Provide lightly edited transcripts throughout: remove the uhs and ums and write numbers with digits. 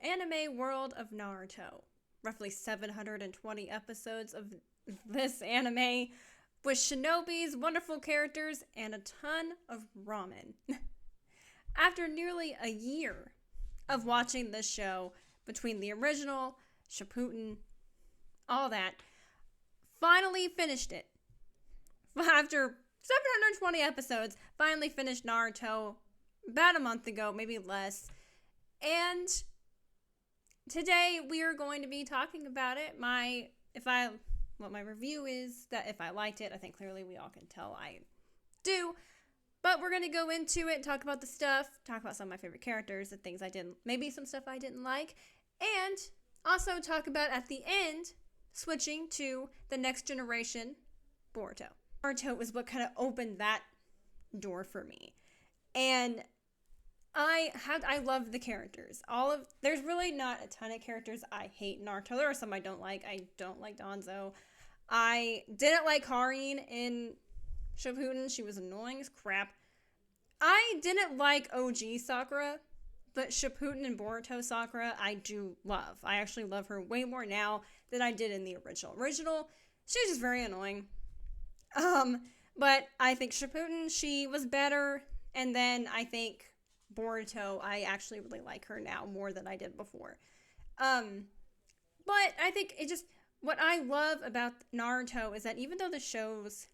anime world of Naruto. Roughly 720 episodes of this anime with shinobis, wonderful characters, and a ton of ramen. After nearly a year of watching this show, between the original, Shippuden, all that, finally finished it. After 720 episodes, finally finished Naruto about a month ago, maybe less. And today we are going to be talking about it. What my review is, that if I liked it, I think clearly we all can tell I do. But we're going to go into it, talk about the stuff, talk about some of my favorite characters, the things I didn't, maybe some stuff I didn't like, and also talk about at the end, switching to the next generation, Boruto. Boruto was what kind of opened that door for me. And I love the characters. There's really not a ton of characters I hate in Naruto. There are some I don't like. I don't like Danzo. I didn't like Karin in Shippuden. She was annoying as crap. I didn't like OG Sakura, but Shippuden and Boruto Sakura I do love. I actually love her way more now than I did in the original. She was just very annoying. But I think Shippuden, she was better. And then I think Boruto, I actually really like her now more than I did before. But I think what I love about Naruto is that even though the show is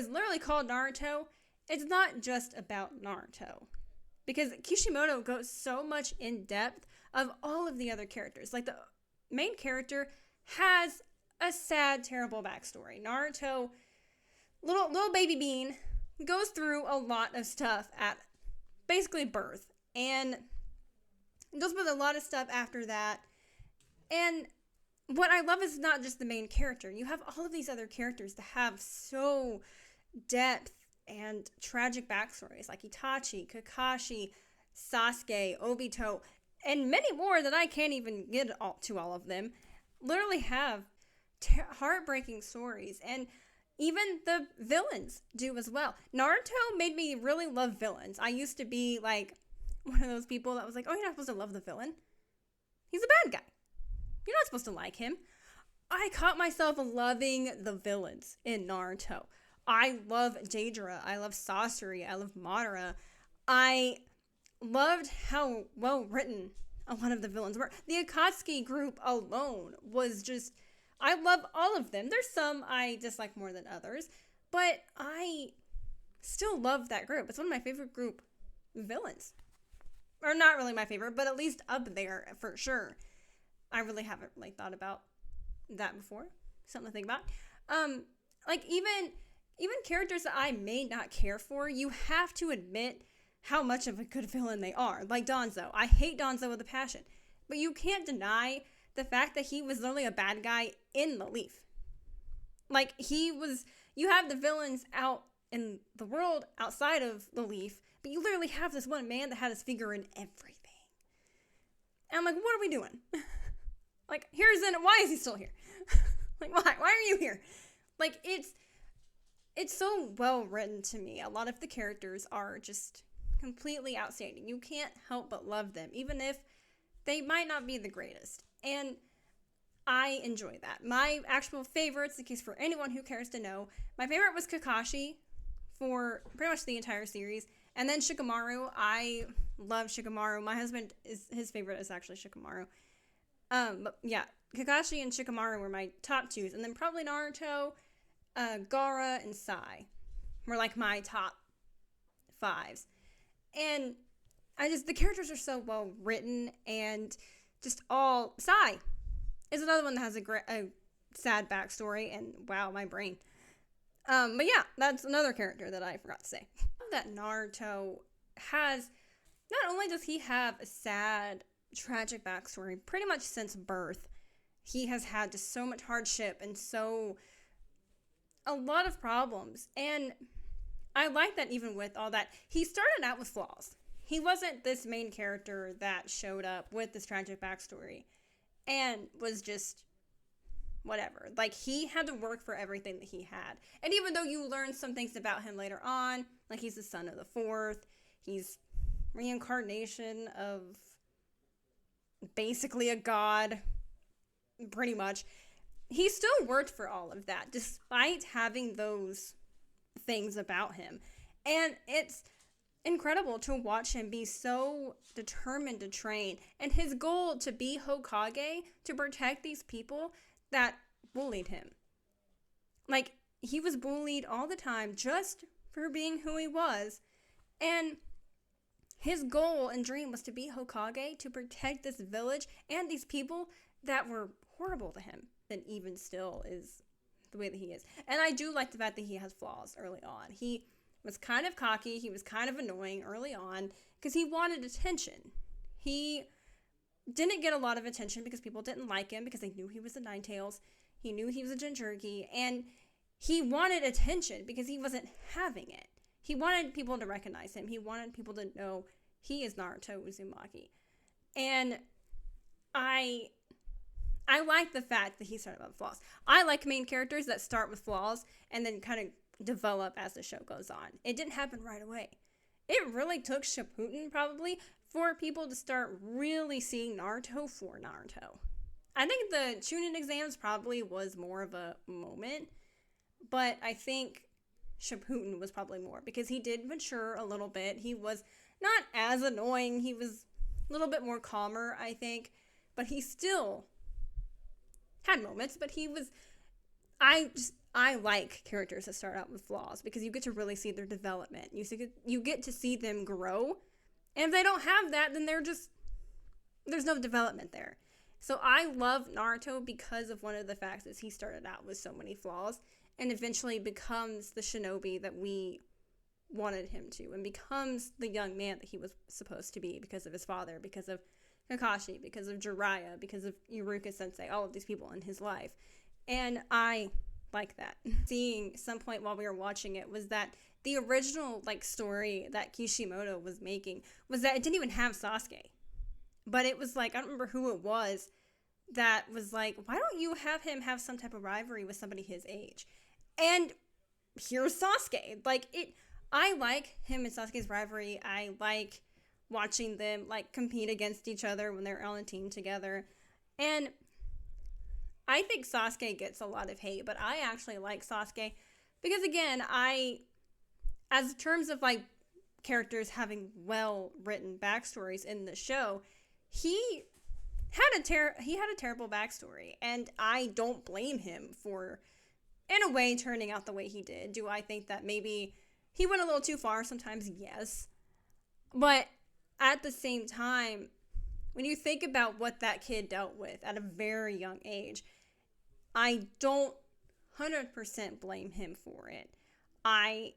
literally called Naruto, it's not just about Naruto. Because Kishimoto goes so much in depth of all of the other characters. Like the main character has a sad, terrible backstory. Naruto, little baby bean, goes through a lot of stuff at basically birth, and goes with a lot of stuff after that. And what I love is not just the main character. You have all of these other characters that have so depth and tragic backstories, like Itachi, Kakashi, Sasuke, Obito, and many more that I can't even get to all of them. Literally have heartbreaking stories, and even the villains do as well. Naruto made me really love villains. I used to be like one of those people that was like, oh, you're not supposed to love the villain. He's a bad guy. You're not supposed to like him. I caught myself loving the villains in Naruto. I love Deidara. I love Sasori. I love Madara. I loved how well written a lot of the villains were. The Akatsuki group alone was just... I love all of them. There's some I dislike more than others, but I still love that group. It's one of my favorite group villains. Or not really my favorite, but at least up there for sure. I really haven't really thought about that before. Something to think about. Like even characters that I may not care for, you have to admit how much of a good villain they are. Like Danzo. I hate Danzo with a passion. But you can't deny the fact that he was literally a bad guy in the Leaf. Like, you have the villains out in the world outside of the Leaf, but you literally have this one man that had his finger in everything. And I'm like, what are we doing? Like, why is he still here? Like, why are you here? Like, it's so well written to me. A lot of the characters are just completely outstanding. You can't help but love them, even if they might not be the greatest. And I enjoy that. My actual favorites, in case for anyone who cares to know, my favorite was Kakashi for pretty much the entire series. And then Shikamaru. I love Shikamaru. My husband, his favorite is actually Shikamaru. But yeah, Kakashi and Shikamaru were my top twos. And then probably Naruto, Gaara, and Sai were like my top fives. And the characters are so well written, and just all... Sai is another one that has a sad backstory, and wow, my brain. But yeah, that's another character that I forgot to say. That Naruto has... Not only does he have a sad, tragic backstory, pretty much since birth, he has had just so much hardship and a lot of problems. And I like that even with all that, he started out with flaws. He wasn't this main character that showed up with this tragic backstory and was just whatever. Like, he had to work for everything that he had. And even though you learn some things about him later on, like he's the son of the fourth, he's reincarnation of basically a god, pretty much. He still worked for all of that, despite having those things about him. And it's incredible to watch him be so determined to train, and his goal to be Hokage, to protect these people that bullied him. Like, he was bullied all the time just for being who he was. And his goal and dream was to be Hokage, to protect this village and these people that were horrible to him, and even still is the way that he is. And I do like the fact that he has flaws early on. He was kind of cocky, he was kind of annoying early on, because he wanted attention. He didn't get a lot of attention because people didn't like him, because they knew he was a Ninetales, he knew he was a Jinchuriki, and he wanted attention because he wasn't having it. He wanted people to recognize him. He wanted people to know he is Naruto Uzumaki. And I like the fact that he started with flaws. I like main characters that start with flaws and then kind of develop as the show goes on. It didn't happen right away. It really took Shippuden probably for people to start really seeing Naruto for Naruto. I think the Chunin exams probably was more of a moment, but I think Shippuden was probably more, because he did mature a little bit. He was not as annoying. He was a little bit more calmer, I think, but he still had moments, but he was, I like characters that start out with flaws, because you get to really see their development. You get to see them grow, and if they don't have that, then there's no development there. So I love Naruto because of one of the facts is he started out with so many flaws, and eventually becomes the shinobi that we wanted him to, and becomes the young man that he was supposed to be because of his father, because of Kakashi, because of Jiraiya, because of Iruka Sensei, all of these people in his life. And I like that. Seeing some point while we were watching it was that the original story that Kishimoto was making was that it didn't even have Sasuke. But it was I don't remember who it was that was like, why don't you have him have some type of rivalry with somebody his age? And here's Sasuke. I like him and Sasuke's rivalry. I like watching them compete against each other when they're on a team together. And I think Sasuke gets a lot of hate, but I actually like Sasuke because, again, as terms of characters having well written backstories in the show, he had a terrible backstory, and I don't blame him for, in a way, turning out the way he did. Do I think that maybe he went a little too far sometimes? Yes. But at the same time, when you think about what that kid dealt with at a very young age, I don't 100% blame him for it. I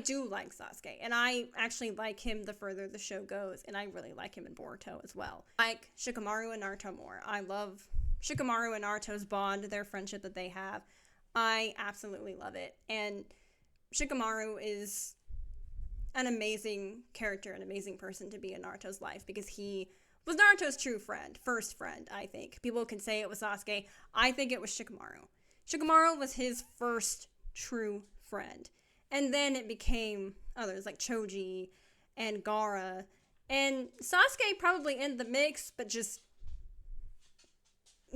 do like Sasuke, and I actually like him the further the show goes, and I really like him in Boruto as well. I like Shikamaru and Naruto more. I love Shikamaru and Naruto's bond, their friendship that they have. I absolutely love it. And Shikamaru is an amazing character, an amazing person to be in Naruto's life, because he was Naruto's true friend, first friend, I think. People can say it was Sasuke. I think it was Shikamaru. Shikamaru was his first true friend. And then it became others like Choji and Gaara. And Sasuke probably in the mix, but just,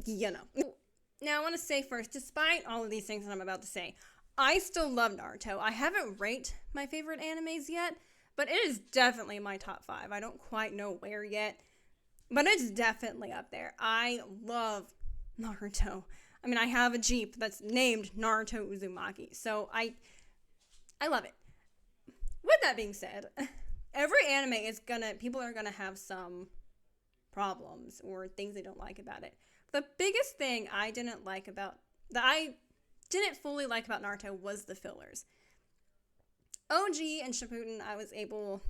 Now I want to say first, despite all of these things that I'm about to say, I still love Naruto. I haven't ranked my favorite animes yet, but it is definitely my top 5. I don't quite know where yet, but it's definitely up there. I love Naruto. I mean, I have a Jeep that's named Naruto Uzumaki, so I love it. With that being said, every anime people are gonna have some problems or things they don't like about it. The biggest thing I didn't fully like about Naruto was the fillers. OG and Shippuden, I was able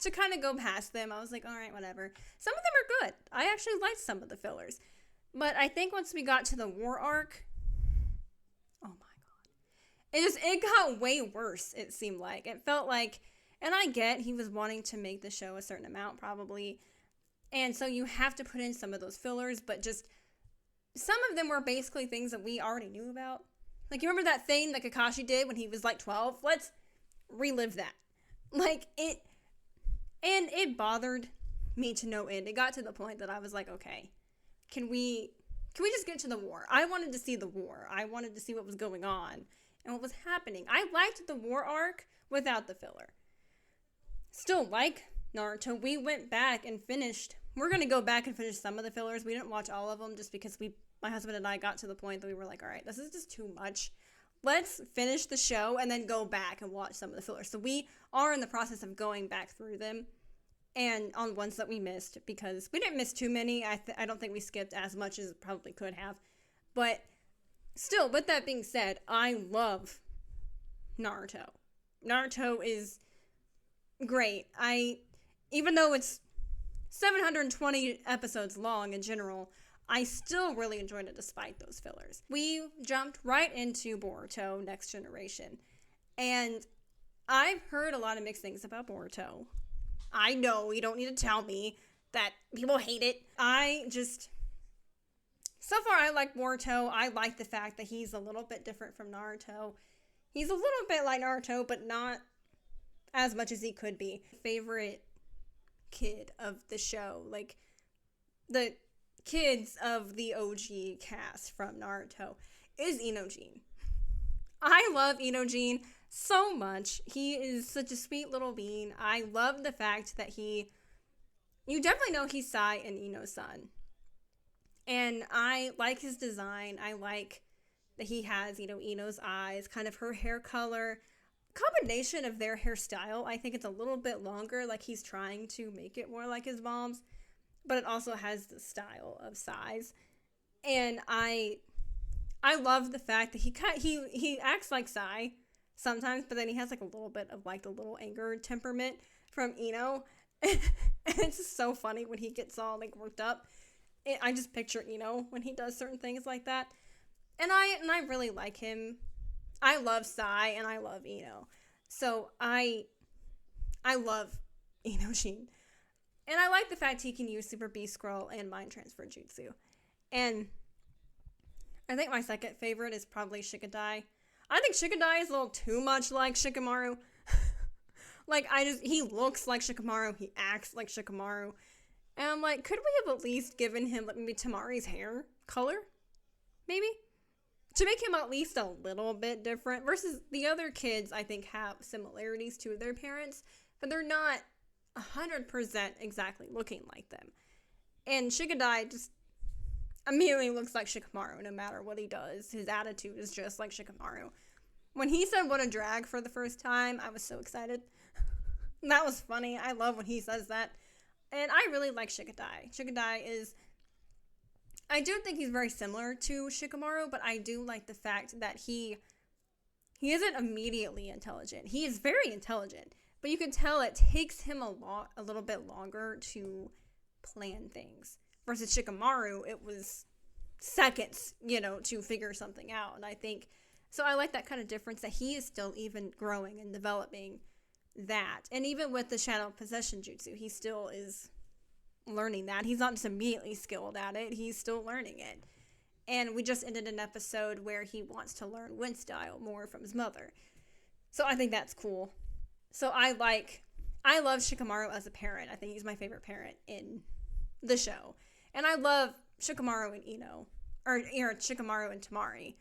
to kind of go past them. I was like, all right, whatever. Some of them are good. I actually liked some of the fillers. But I think once we got to the war arc, oh my god. It got way worse, it seemed like. It felt like, and I get he was wanting to make the show a certain amount probably, and so you have to put in some of those fillers, but just some of them were basically things that we already knew about. You remember that thing that Kakashi did when he was 12? Let's relive that. And it bothered me to no end. It got to the point that I was like, okay, can we just get to the war? I wanted to see the war. I wanted to see what was going on and what was happening. I liked the war arc without the filler. Still like Naruto. We went back and finished. We're going to go back and finish some of the fillers. We didn't watch all of them just because my husband and I got to the point that we were like, all right, this is just too much. Let's finish the show and then go back and watch some of the fillers. So we are in the process of going back through them and on ones that we missed, because we didn't miss too many. I don't think we skipped as much as probably could have. But still, with that being said, I love Naruto. Naruto is great. Even though it's 720 episodes long in general, I still really enjoyed it despite those fillers. We jumped right into Boruto Next Generation. And I've heard a lot of mixed things about Boruto. I know, you don't need to tell me that people hate it. So far I like Boruto. I like the fact that he's a little bit different from Naruto. He's a little bit like Naruto, but not as much as he could be. Favorite kid of the show, like the kids of the OG cast from Naruto, is Inojin. I love Inojin so much. He is such a sweet little being. I love the fact that you definitely know he's Sai and Ino's son. And I like his design. I like that he has, Ino's eyes, kind of her hair color, combination of their hairstyle. I think it's a little bit longer, like he's trying to make it more like his mom's, but it also has the style of Sai's. And I love the fact that he acts like Sai sometimes, but then he has like a little bit of like the little anger temperament from Ino. And it's just so funny when he gets all like worked up. I just picture Ino when he does certain things like that. And I really like him. I love Sai and I love Ino. So I love Inojin. And I like the fact he can use Super Beast Scroll and Mind Transfer Jutsu. And I think my second favorite is probably Shikadai. I think Shikadai is a little too much like Shikamaru. He looks like Shikamaru. He acts like Shikamaru. And I'm like, could we have at least given him like maybe Tamari's hair color? Maybe? To make him at least a little bit different. Versus the other kids, I think, have similarities to their parents. But they're not 100% exactly looking like them. And Shikadai just immediately looks like Shikamaru no matter what he does. His attitude is just like Shikamaru. When he said what a drag for the first time, I was so excited. That was funny. I love when he says that. And I really like Shikadai. Shikadai is... I do think he's very similar to Shikamaru, but I do like the fact that he isn't immediately intelligent. He is very intelligent, but you can tell it takes him a little bit longer to plan things. Versus Shikamaru, it was seconds, to figure something out. And I think, so I like that kind of difference, that he is still even growing and developing that. And even with the Shadow Possession Jutsu, he still is learning that. He's not just immediately skilled at it. He's still learning it. And we just ended an episode where he wants to learn wind style more from his mother. So I think that's cool. So I love Shikamaru as a parent. I think he's my favorite parent in the show. And I love Shikamaru and Ino, or Shikamaru and Tamari.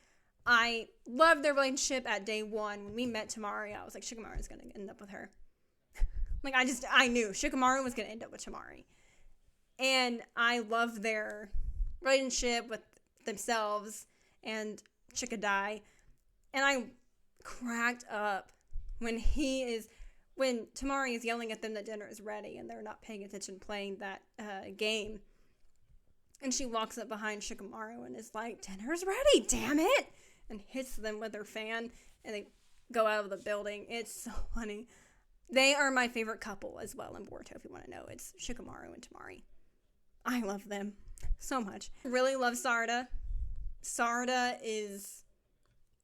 I loved their relationship at day one. When we met Tamari, I was like, Shikamaru is going to end up with her. I knew Shikamaru was going to end up with Tamari. And I love their relationship with themselves and Shikadai. And I cracked up when Tamari is yelling at them that dinner is ready and they're not paying attention playing that game. And she walks up behind Shikamaru and is like, dinner's ready, damn it! And hits them with her fan, and they go out of the building. It's so funny. They are my favorite couple as well in Boruto, if you want to know. It's Shikamaru and Tamari. I love them so much. Really love Sarada. Sarada is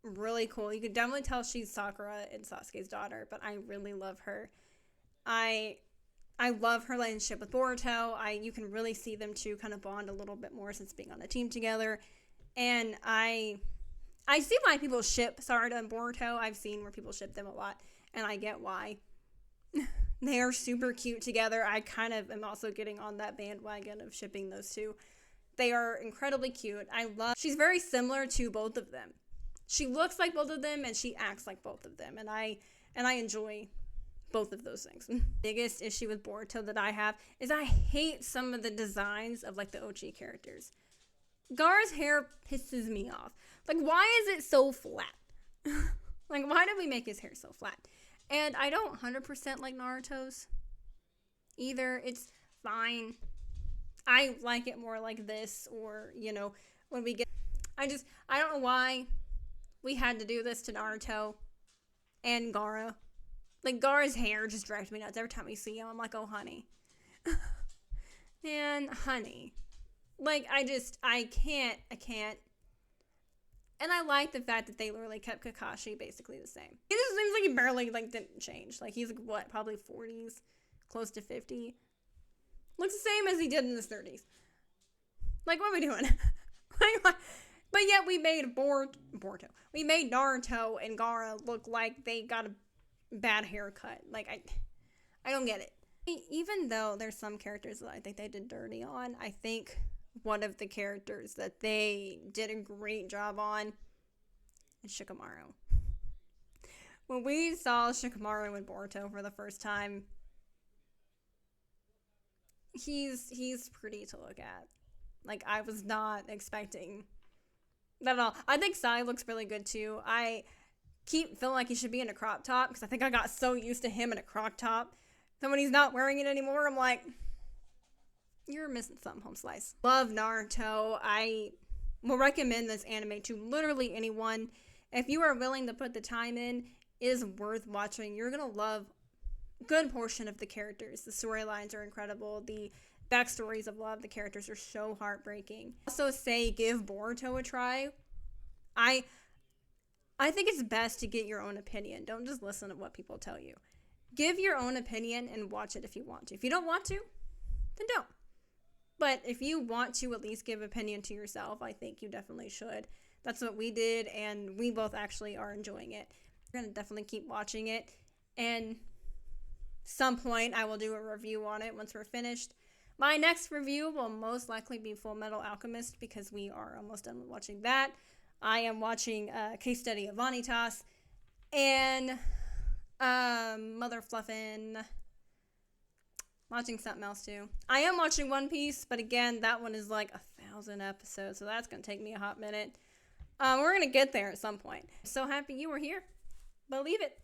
really cool. You can definitely tell she's Sakura and Sasuke's daughter, but I really love her. I love her relationship with Boruto. You can really see them two kind of bond a little bit more since being on the team together. And I see why people ship Sarada and Boruto. I've seen where people ship them a lot, and I get why. They are super cute together. I kind of am also getting on that bandwagon of shipping those two. They are incredibly cute. She's very similar to both of them. She looks like both of them and she acts like both of them. And I enjoy both of those things. Biggest issue with Boruto that I have is I hate some of the designs of like the OG characters. Gar's hair pisses me off. Like, why is it so flat? Like, why did we make his hair so flat? And I don't 100% like Naruto's either. It's fine. I like it more like this, or, you know, when we get... I don't know why we had to do this to Naruto and Gaara. Like, Gaara's hair just drives me nuts. Every time we see him, I'm like, oh, honey. Man, honey. Like, I can't. And I like the fact that they literally kept Kakashi basically the same. He just seems like he barely, like, didn't change. Like, he's, like, what, probably 40s? Close to 50? Looks the same as he did in his 30s. Like, what are we doing? Like, what? But yet we made Boruto. We made Naruto and Gaara look like they got a bad haircut. Like, I don't get it. Even though there's some characters that I think they did dirty on, I think one of the characters that they did a great job on is Shikamaru. When we saw Shikamaru with Boruto for the first time, he's pretty to look at. Like, I was not expecting that at all. I think Sai looks really good too. I keep feeling like he should be in a crop top because I think I got so used to him in a crop top. So when he's not wearing it anymore, I'm like, you're missing something, home slice. Love Naruto. I will recommend this anime to literally anyone. If you are willing to put the time in, it is worth watching. You're going to love a good portion of the characters. The storylines are incredible. The backstories of love, the characters are so heartbreaking. Also say give Boruto a try. I think it's best to get your own opinion. Don't just listen to what people tell you. Give your own opinion and watch it if you want to. If you don't want to, then don't. But if you want to at least give opinion to yourself, I think you definitely should. That's what we did, and we both actually are enjoying it. We're going to definitely keep watching it, and some point I will do a review on it once we're finished. My next review will most likely be Full Metal Alchemist because we are almost done with watching that. I am watching a case study of Vanitas, and Mother Fluffin'. Watching something else too. I am watching One Piece, but again, that one is like 1,000 episodes, so that's gonna take me a hot minute. We're gonna get there at some point. So happy you were here. Believe it.